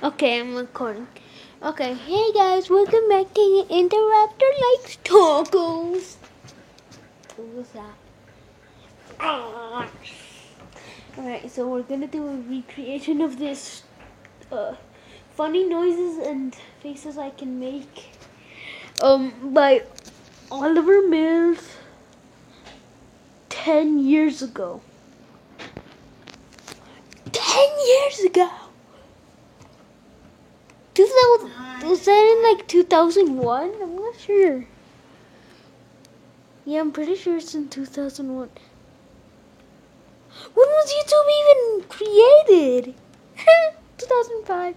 Okay, I'm recording. Okay, hey guys, welcome back to Interrupter Likes Tacos. What was that? Alright, so we're gonna do a recreation of this funny noises and faces I can make by Oliver Mills 10 years ago. 10 years ago! Was that in like 2001? I'm not sure. Yeah, I'm pretty sure it's in 2001. When was YouTube even created? 2005.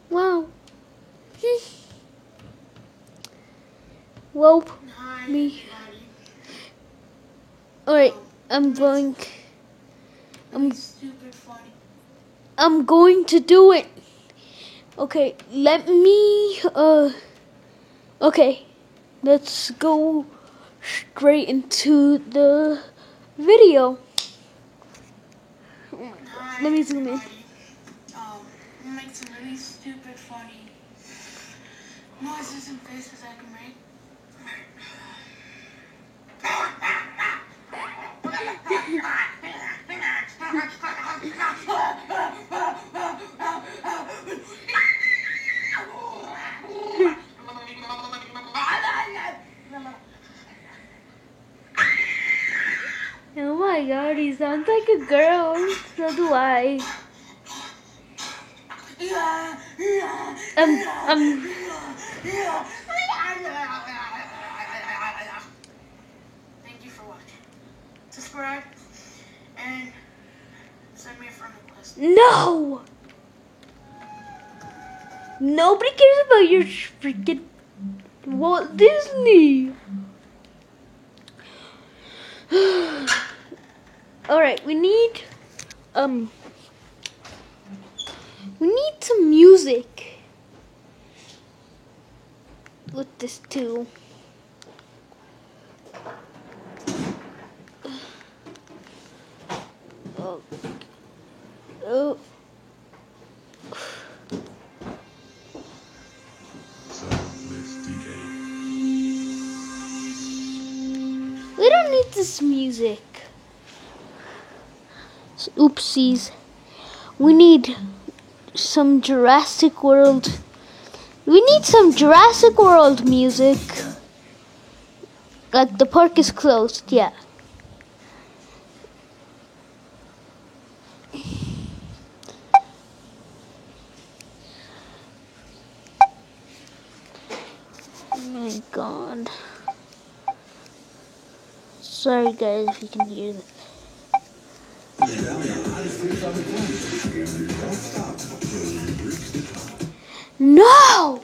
Wow. Well, me. Alright, I'm going to do it. Okay, okay, let's go straight into the video. Let me zoom in. Make some really stupid, funny noises and faces I can make. Oh my god, he sounds like a girl. So do I. Thank you for watching. Subscribe and send me a friend request. No! Nobody cares about your freaking Walt Disney. Alright, we need some music with this too. Oh. We don't need this music. Oopsies. We need some Jurassic World. We need some Jurassic World music. Like the park is closed, yeah. Oh my god. Sorry guys if you can hear that. No!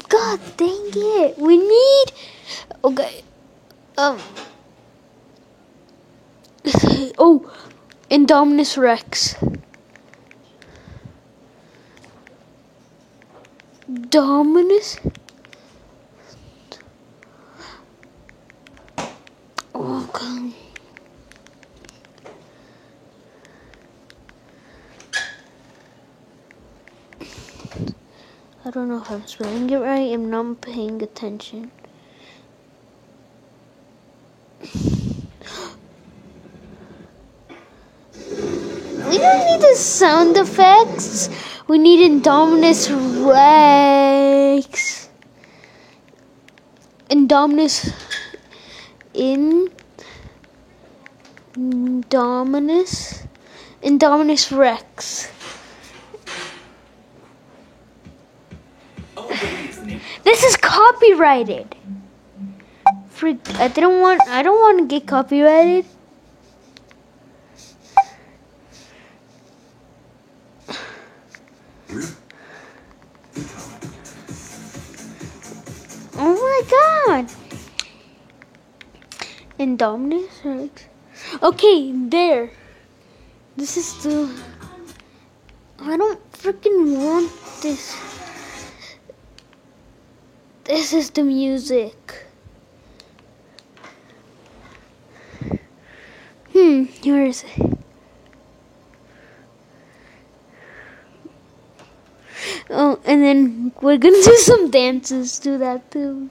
God dang it. We need... Okay. Oh, Indominus Rex. Dominus? Oh, God. I don't know if I'm spelling it right. I'm not paying attention. We don't need the sound effects. We need Indominus Rex. Indominus Rex. This is copyrighted. I don't want to get copyrighted. Oh my god. Indominus Rex. Okay, there. This is the... I don't freaking want this. This is the music. Where is it? Oh, and then we're gonna do some dances to that too.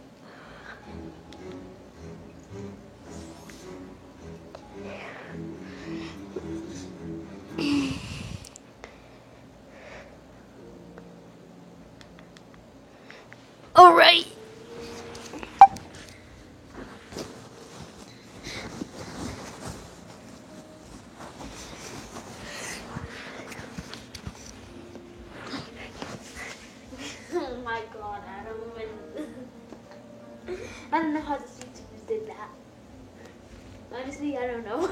All right. Oh my God, Adam! I don't know how the YouTubers did that. Honestly, I don't know.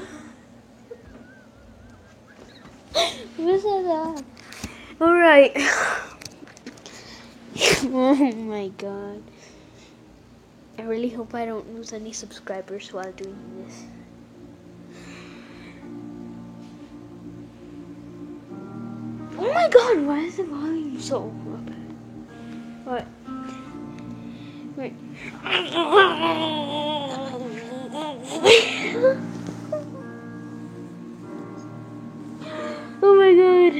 Where's that? All right. Oh my God. I really hope I don't lose any subscribers while doing this. Oh my God, why is the volume so up? What? Wait. Oh my God.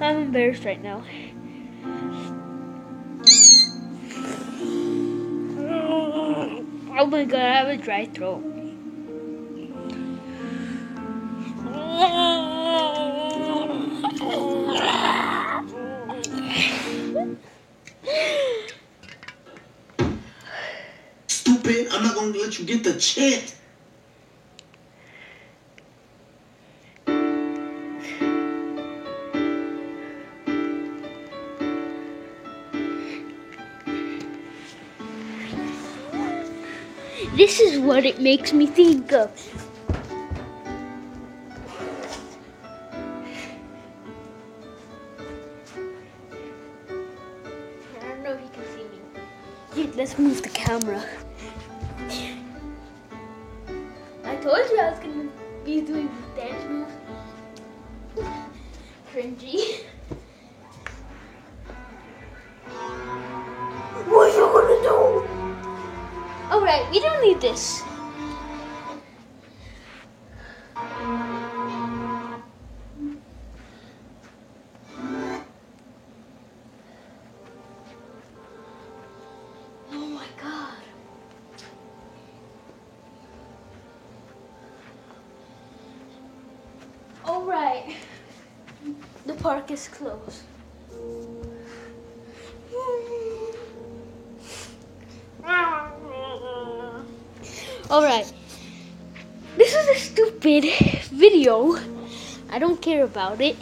I'm embarrassed right now. Oh my God, I have a dry throat. Stupid, I'm not gonna let you get the chance. This is what it makes me think of. I don't know if you can see me. Dude, let's move the camera. I told you I was gonna be doing dance moves. Cringy. What are you gonna do? Alright, we don't need this. Oh my God. Alright. The park is closed. Alright. This is a stupid video. I don't care about it.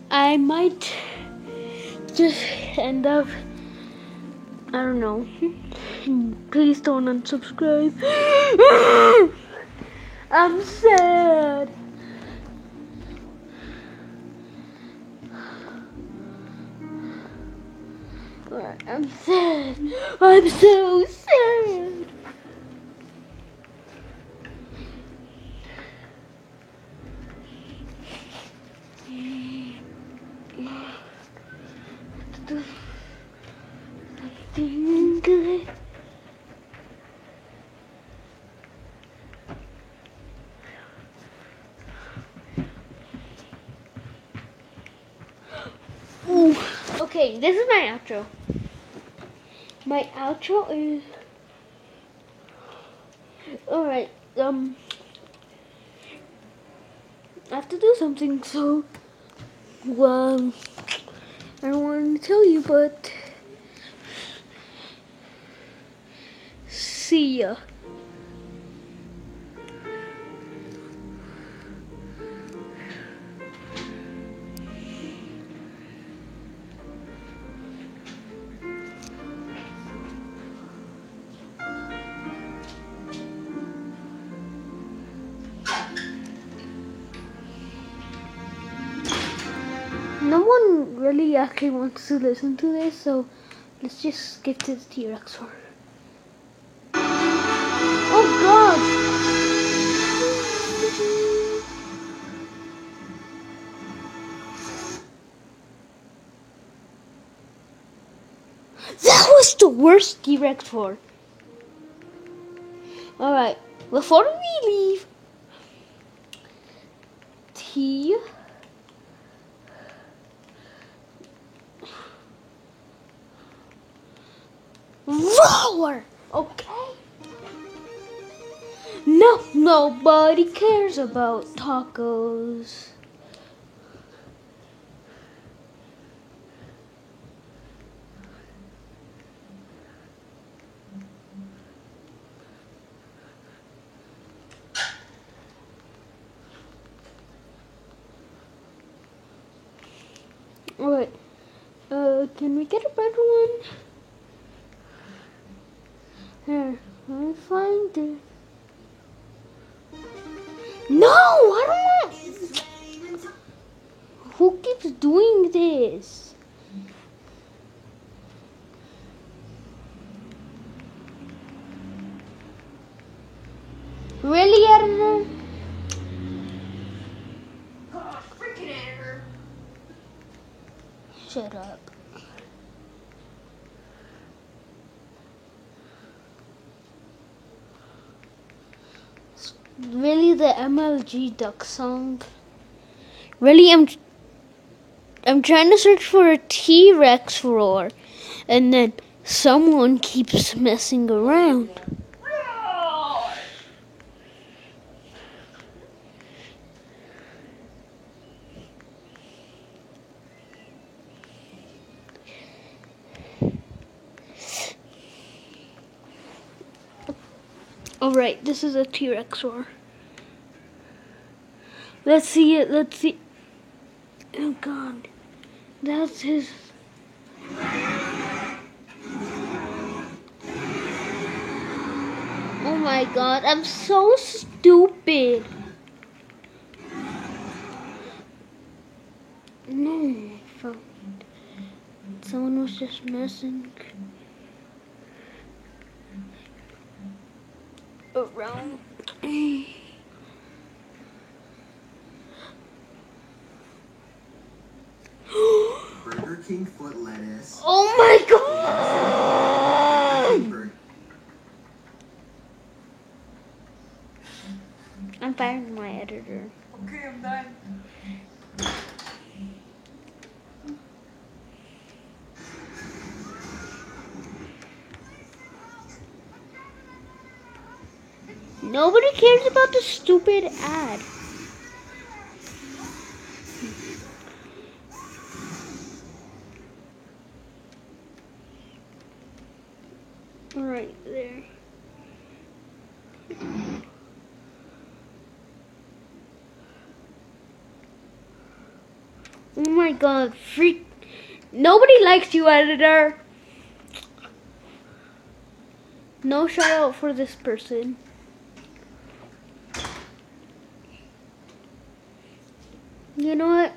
I might just end up, I don't know. Please don't unsubscribe. I'm sad. I'm sad. I'm so sad. Something good. Ooh. Okay, this is my outro. My outro is alright. I have to do something, so well, I don't want to tell you, but see ya. No one really actually wants to listen to this, so let's just skip to the T-Rex one. Oh God! That was the worst T-Rex for. Alright, before we leave, roar. Okay. No, nobody cares about tacos. Alright. Can we get a better one? Here, let me find it. No, I don't want. Who keeps doing this? Really, editor? Oh, freaking editor. Shut up. Really, the MLG Duck song? Really, I'm trying to search for a T-Rex roar, and then someone keeps messing around. Alright, this is a T-Rex roar. Let's see it, let's see. Oh god. That's his. Oh my god, I'm so stupid. No, someone was just messing around. Burger King foot lettuce. Oh my god! Burger- I'm firing my editor. Okay, I'm done. Nobody cares about the stupid ad. Right there. Oh my god, freak. Nobody likes you, editor. No shout out for this person. You know what?